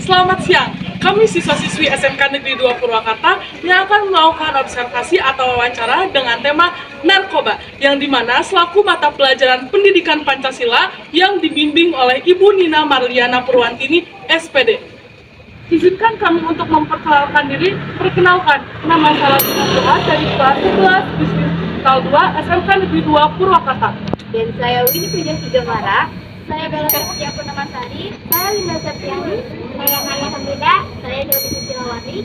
Selamat siang, kami siswa-siswi SMK Negeri 2 Purwakarta yang akan melakukan observasi atau wawancara dengan tema narkoba, yang dimana selaku mata pelajaran pendidikan Pancasila yang dibimbing oleh Ibu Nina Marliana Purwantini, SPD. Izinkan kami untuk memperkenalkan diri. Perkenalkan, nama saya Latina Fuad dari kelas 11 Bisnis Digital 2 SMK Negeri 2 Purwakarta. Dan saya Winnie Puja Sigamara. Saya Bella Septia Purnamasari. Saya Linda Septiani. Saya Naya Hamida. Saya Dewi Susilawati.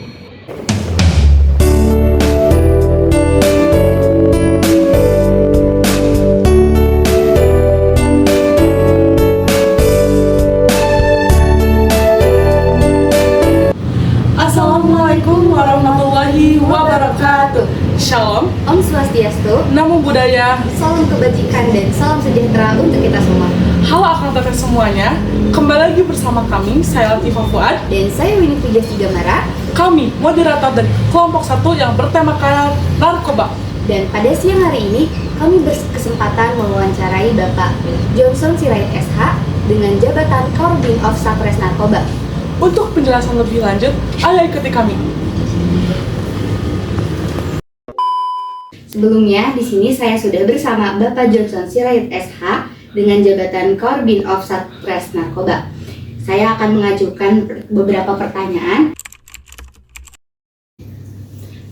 Assalamualaikum warahmatullahi wabarakatuh. Shalom, Om Swastiastu. namo buddhaya. Salam kebajikan dan salam sejahtera untuk kita semua. Halo akang teteh semuanya, kembali lagi bersama kami, saya Latifah Fuad. Dan saya Winnie Puja Sigamara. Kami moderator dari kelompok 1 yang bertemakan narkoba. Dan pada siang hari ini, kami berkesempatan mewawancarai Bapak Johnson Sirait SH dengan jabatan Korbin of Satres Narkoba. Untuk penjelasan lebih lanjut, ayo ikuti kami. Sebelumnya, di sini saya sudah bersama Bapak Johnson Sirait SH dengan jabatan Korbin of Satres Narkoba. Saya akan mengajukan beberapa pertanyaan.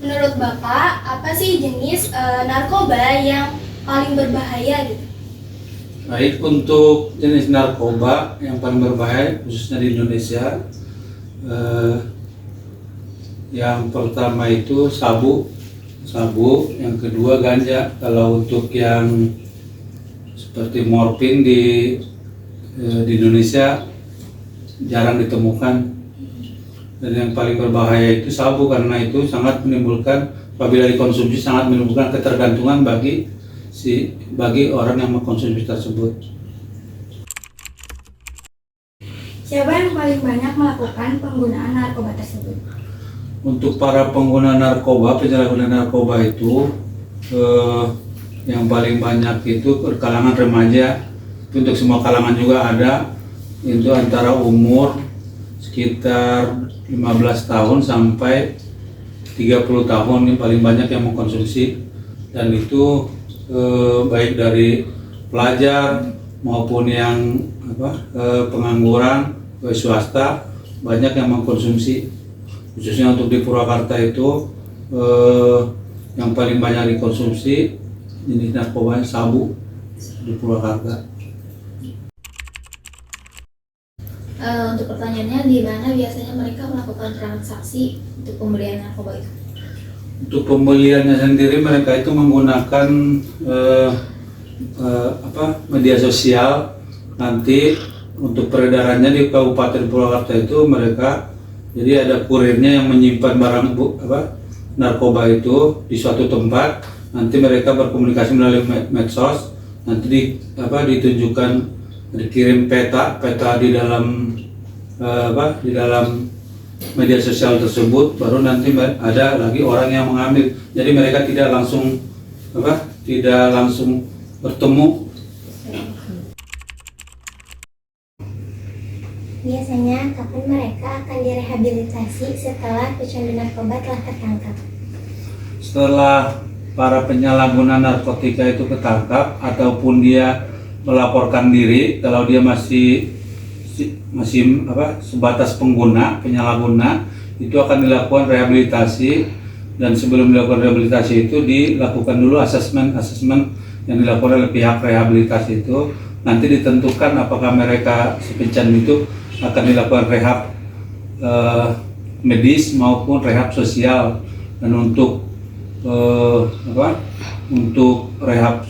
Menurut Bapak, apa sih jenis narkoba yang paling berbahaya gitu? Baik, untuk jenis narkoba yang paling berbahaya khususnya di Indonesia, yang pertama itu sabu, yang kedua ganja. Kalau untuk yang seperti morfin di Indonesia jarang ditemukan, dan yang paling berbahaya itu sabu karena itu sangat menimbulkan, apabila dikonsumsi sangat menimbulkan ketergantungan bagi orang yang mengkonsumsi tersebut. Siapa yang paling banyak melakukan penggunaan narkoba tersebut? Untuk para pengguna narkoba, penyalahguna narkoba itu yang paling banyak itu kalangan remaja. Itu untuk semua kalangan juga ada, itu antara umur sekitar 15 tahun sampai 30 tahun yang paling banyak yang mengkonsumsi, dan itu baik dari pelajar maupun yang pengangguran, swasta, banyak yang mengkonsumsi. Khususnya untuk di Purwakarta itu yang paling banyak dikonsumsi jenis narkoba sabu di Purwakarta. Untuk pertanyaannya, di mana biasanya mereka melakukan transaksi untuk pembelian narkoba itu? Untuk pembeliannya sendiri mereka itu menggunakan media sosial. Nanti untuk peredarannya di Kabupaten Purwakarta itu mereka, jadi ada kurirnya yang menyimpan barang narkoba itu di suatu tempat. Nanti mereka berkomunikasi melalui medsos. Nanti ditunjukkan, dikirim peta di dalam media sosial tersebut, baru nanti ada lagi orang yang mengambil. Jadi mereka tidak langsung bertemu. Biasanya kapan mereka akan direhabilitasi setelah pecandu narkoba telah tertangkap? Setelah para penyalahguna narkotika itu ketangkap ataupun dia melaporkan diri, kalau dia masih sebatas pengguna, penyalahguna, itu akan dilakukan rehabilitasi. Dan sebelum dilakukan rehabilitasi itu dilakukan dulu asesmen yang dilakukan oleh pihak rehabilitasi itu. Nanti ditentukan apakah mereka si pecandu itu akan dilakukan rehab medis maupun rehab sosial. Dan untuk rehab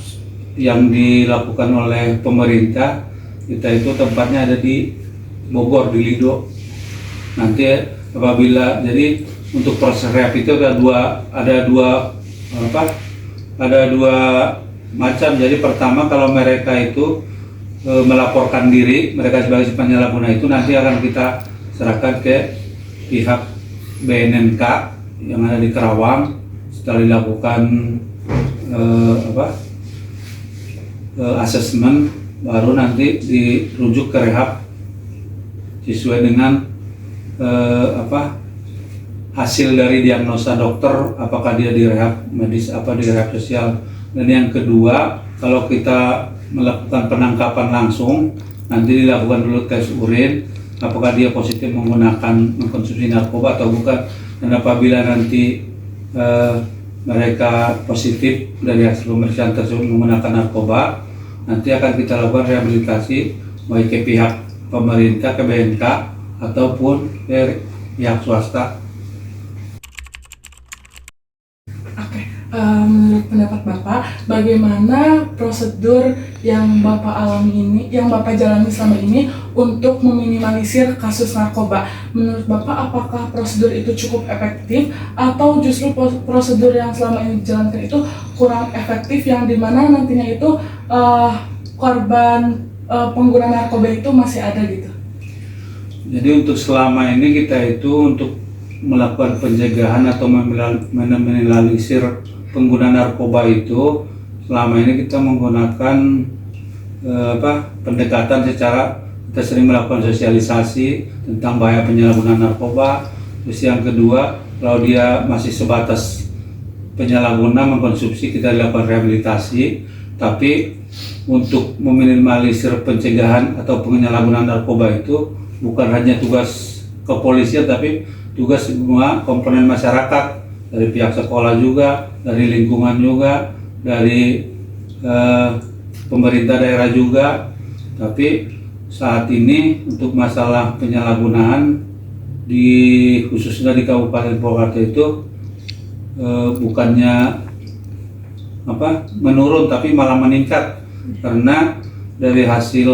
yang dilakukan oleh pemerintah kita itu tempatnya ada di Bogor, di Lido. Nanti apabila, jadi untuk proses rehab itu ada dua macam. Jadi pertama, kalau mereka itu melaporkan diri, mereka sebagai penyalahguna itu nanti akan kita serahkan ke pihak BNNK yang ada di Karawang. Setelah dilakukan asesmen, baru nanti dirujuk ke rehab sesuai dengan hasil dari diagnosa dokter, apakah dia di rehab medis apa di rehab sosial. Dan yang kedua, kalau kita melakukan penangkapan langsung, nanti dilakukan dulu tes urin, apakah dia positif mengkonsumsi narkoba atau bukan. Dan apabila nanti mereka positif dari hasil pemeriksaan tersebut menggunakan narkoba, nanti akan kita lakukan rehabilitasi baik ke pihak pemerintah, ke BNK ataupun ke pihak swasta. Menurut pendapat Bapak, bagaimana prosedur yang Bapak alami ini, yang Bapak jalani selama ini untuk meminimalisir kasus narkoba? Menurut Bapak, apakah prosedur itu cukup efektif atau justru prosedur yang selama ini dijalankan itu kurang efektif, yang dimana nantinya itu korban pengguna narkoba itu masih ada gitu? Jadi untuk selama ini kita itu untuk melakukan pencegahan atau meminimalisir pengguna narkoba itu, selama ini kita menggunakan pendekatan secara kita sering melakukan sosialisasi tentang bahaya penyalahgunaan narkoba. Terus yang kedua, kalau dia masih sebatas penyalahguna mengkonsumsi, kita lakukan rehabilitasi. Tapi untuk meminimalisir pencegahan atau penyalahgunaan narkoba itu bukan hanya tugas kepolisian, tapi tugas semua komponen masyarakat, dari pihak sekolah juga, dari lingkungan juga, dari pemerintah daerah juga. Tapi saat ini untuk masalah penyalahgunaan khususnya di Kabupaten Purwakarta itu bukannya menurun, tapi malah meningkat, karena dari hasil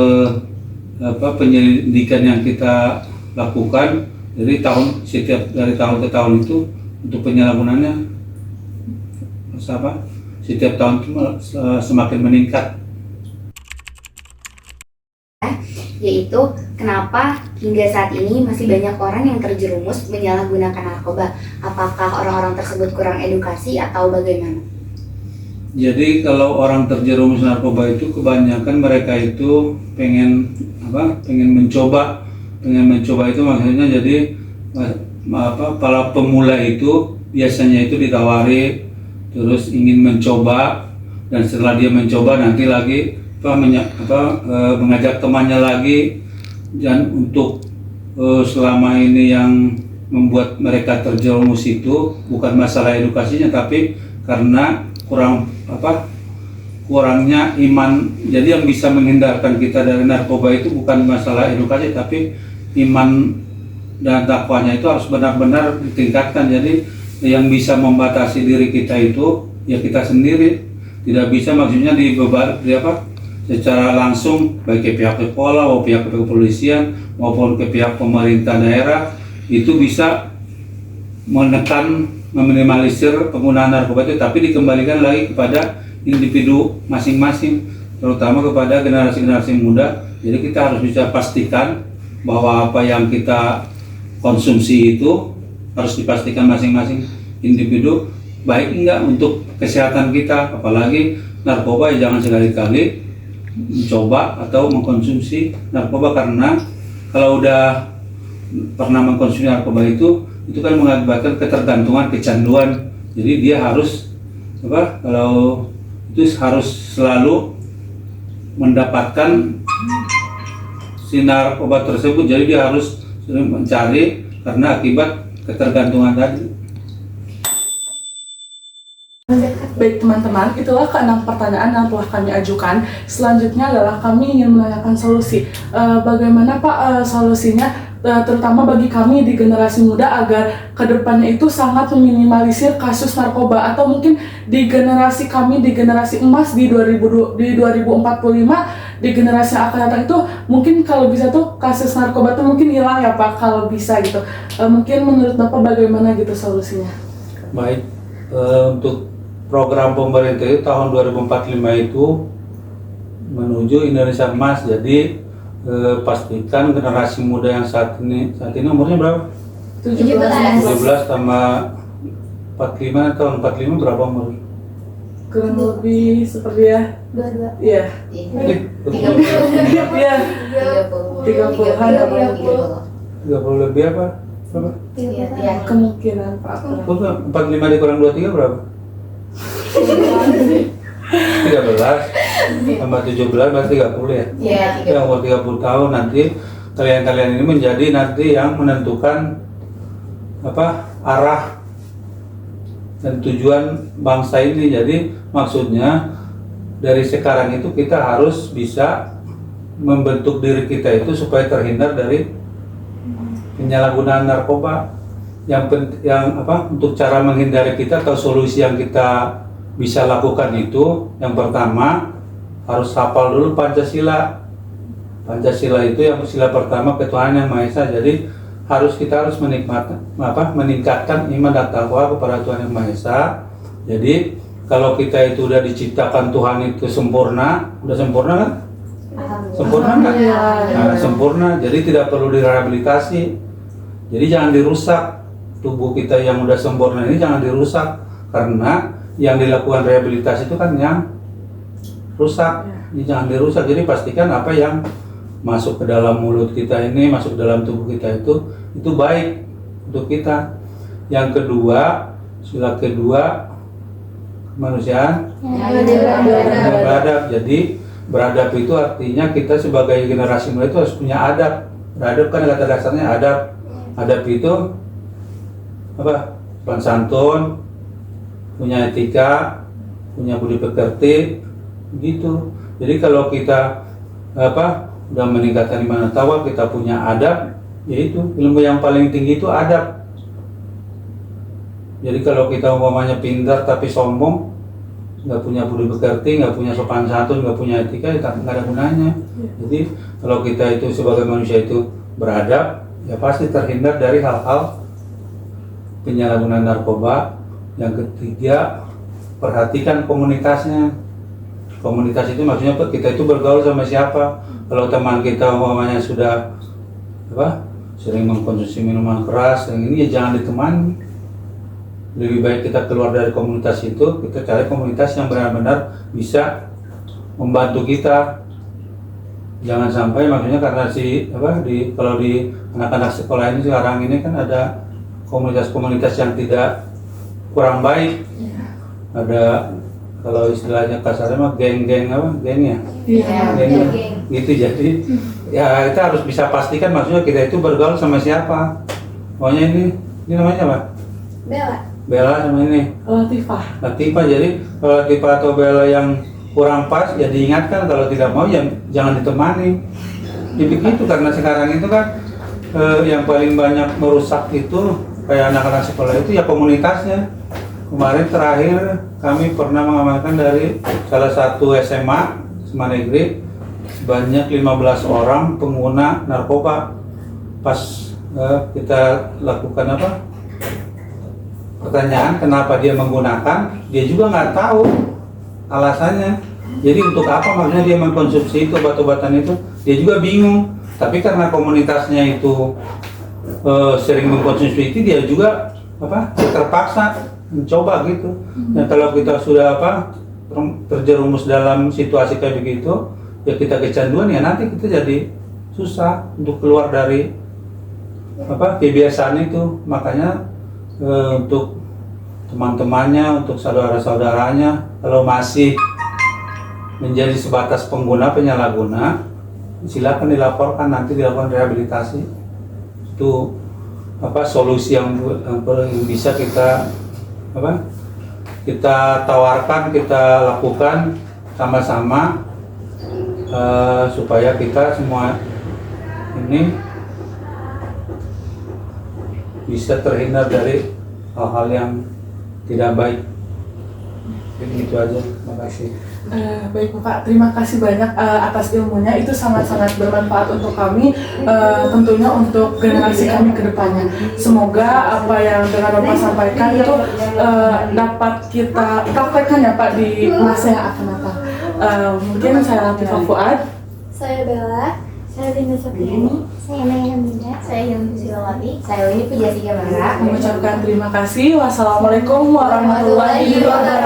penyelidikan yang kita lakukan dari tahun ke tahun itu untuk penyalahgunaannya setiap tahun itu semakin meningkat. Yaitu kenapa hingga saat ini masih banyak orang yang terjerumus menyalahgunakan narkoba? Apakah orang-orang tersebut kurang edukasi atau bagaimana? Jadi kalau orang terjerumus narkoba itu kebanyakan mereka itu pengen mencoba itu, maksudnya jadi para pemula itu biasanya itu ditawari terus ingin mencoba, dan setelah dia mencoba nanti lagi mengajak temannya lagi. Dan untuk selama ini yang membuat mereka terjerumus itu bukan masalah edukasinya, tapi karena kurangnya iman. Jadi yang bisa menghindarkan kita dari narkoba itu bukan masalah edukasi, tapi iman dan takwanya itu harus benar-benar ditingkatkan. Jadi yang bisa membatasi diri kita itu ya kita sendiri. Tidak bisa maksudnya secara langsung baik ke pihak sekolah maupun pihak kepolisian maupun ke pihak pemerintah daerah itu bisa menekan, meminimalisir penggunaan narkoba itu, tapi dikembalikan lagi kepada individu masing-masing, terutama kepada generasi-generasi muda. Jadi kita harus bisa pastikan bahwa apa yang kita konsumsi itu harus dipastikan masing-masing individu baik enggak untuk kesehatan kita. Apalagi narkoba, ya jangan sekali-kali mencoba atau mengkonsumsi narkoba, karena kalau udah pernah mengkonsumsi narkoba itu kan mengakibatkan ketergantungan, kecanduan. Jadi dia harus kalau itu harus selalu mendapatkan si narkoba tersebut. Jadi dia harus sering mencari karena akibat ketergantungan tadi. Baik teman-teman, itulah ke-6 pertanyaan yang telah kami ajukan. Selanjutnya adalah kami ingin menanyakan solusi. Bagaimana Pak solusinya, terutama bagi kami di generasi muda, agar kedepannya itu sangat meminimalisir kasus narkoba, atau mungkin di generasi kami, di generasi emas di 2045, di generasi yang akan datang itu mungkin kalau bisa tuh kasus narkoba tuh mungkin hilang ya Pak, kalau bisa gitu. Mungkin menurut Bapak bagaimana gitu solusinya? Baik, untuk program pemerintah itu tahun 2045 itu menuju Indonesia Emas. Jadi pastikan generasi muda yang saat ini umurnya berapa? 17 tambah 45, tahun 45 berapa umur? Kurang lebih seperti ya. 22. Iya. Iya. 30-an. 30 lebih apa? Berapa? Ya. Kemungkinan Pak. 45 dikurang 23 berapa? 13 tambah 17 berarti 30 ya? Iya, Yang umur 30 tahun nanti kalian ini menjadi nanti yang menentukan arah dan tujuan bangsa ini. Jadi maksudnya dari sekarang itu kita harus bisa membentuk diri kita itu supaya terhindar dari penyalahgunaan narkoba. Untuk cara menghindari kita atau solusi yang kita bisa lakukan itu, yang pertama harus hafal dulu Pancasila. Pancasila itu yang sila pertama ketuhanan yang Maha Esa. Jadi kita harus meningkatkan iman dan takwa kepada Tuhan yang Maha Esa. Jadi kalau kita itu udah diciptakan Tuhan itu sempurna, udah sempurna kan? Sempurna nggak? Nah, sempurna. Jadi tidak perlu direhabilitasi. Jadi jangan dirusak. Tubuh kita yang udah sempurna ini jangan dirusak, karena yang dilakukan rehabilitasi itu kan yang rusak. Ini jangan dirusak. Jadi pastikan apa yang masuk ke dalam mulut kita ini, masuk ke dalam tubuh kita itu baik untuk kita. Yang kedua, sila kedua kemanusiaan beradab. Jadi beradab itu artinya kita sebagai generasi muda itu harus punya adab. Beradab kan kata dasarnya adab. Adab itu sopan santun, punya etika, punya budi pekerti, gitu. Jadi kalau kita udah meningkatkan iman dan takwa, kita punya adab, yaitu ilmu yang paling tinggi itu adab. Jadi kalau kita umpamanya pintar tapi sombong, nggak punya budi pekerti, nggak punya sopan santun, nggak punya etika, nggak ada gunanya. Jadi kalau kita itu sebagai manusia itu beradab, ya pasti terhindar dari hal-hal penyalahgunaan narkoba. Yang ketiga, perhatikan komunitasnya. Komunitas itu maksudnya kita itu bergaul sama siapa. Kalau teman kita umpamanya sudah sering mengkonsumsi minuman keras, ini ya jangan ditemani. Lebih baik kita keluar dari komunitas itu, kita cari komunitas yang benar-benar bisa membantu kita. Jangan sampai maksudnya karena kalau di anak-anak sekolah ini sekarang ini kan ada komunitas-komunitas yang tidak kurang baik. Ada kalau istilahnya kasarnya mah geng-geng ya? Geng. Gitu. Jadi ya kita harus bisa pastikan maksudnya kita itu bergaul sama siapa. Pokoknya ini namanya apa? Bella sama ini Latifah. Jadi kalau Latifah atau Bella yang kurang pas ya diingatkan, kalau tidak mau ya jangan ditemani. Jadi begitu, karena sekarang itu kan yang paling banyak merusak itu kayak anak-anak sekolah itu ya komunitasnya. Kemarin terakhir kami pernah mengamankan dari salah satu SMA negeri sebanyak 15 orang pengguna narkoba. Pas kita lakukan pertanyaan kenapa dia menggunakan, dia juga nggak tahu alasannya. Jadi untuk apa maksudnya dia mengkonsumsi itu obat-obatan itu, dia juga bingung. Tapi karena komunitasnya itu sering mengkonsumsi itu, dia juga terpaksa mencoba gitu. Dan kalau kita sudah terjerumus dalam situasi kayak begitu, ya kita kecanduan, ya nanti kita jadi susah untuk keluar dari kebiasaan itu. Makanya untuk teman-temannya, untuk saudara-saudaranya, kalau masih menjadi sebatas pengguna, penyalahguna, silakan dilaporkan, nanti dilakukan rehabilitasi. Itu solusi yang bisa kita tawarkan, kita lakukan sama-sama supaya kita semua ini bisa terhindar dari hal-hal yang tidak baik. Begitu aja, terima kasih. Baik Bapak, terima kasih banyak atas ilmunya, itu sangat-sangat bermanfaat untuk kami, tentunya untuk generasi kami ke depannya. Semoga apa yang dengan Bapak sampaikan itu dapat kita praktekkan ya Pak di masa yang akan datang. Mungkin saya Latifah Fuad, Saya Bella, Saya Linda Sofiani, saya Naya Hamida, saya Yang Silawati. Saya Winnie Pujasika Mara. mengucapkan terima kasih. Wassalamualaikum warahmatullahi wabarakatuh.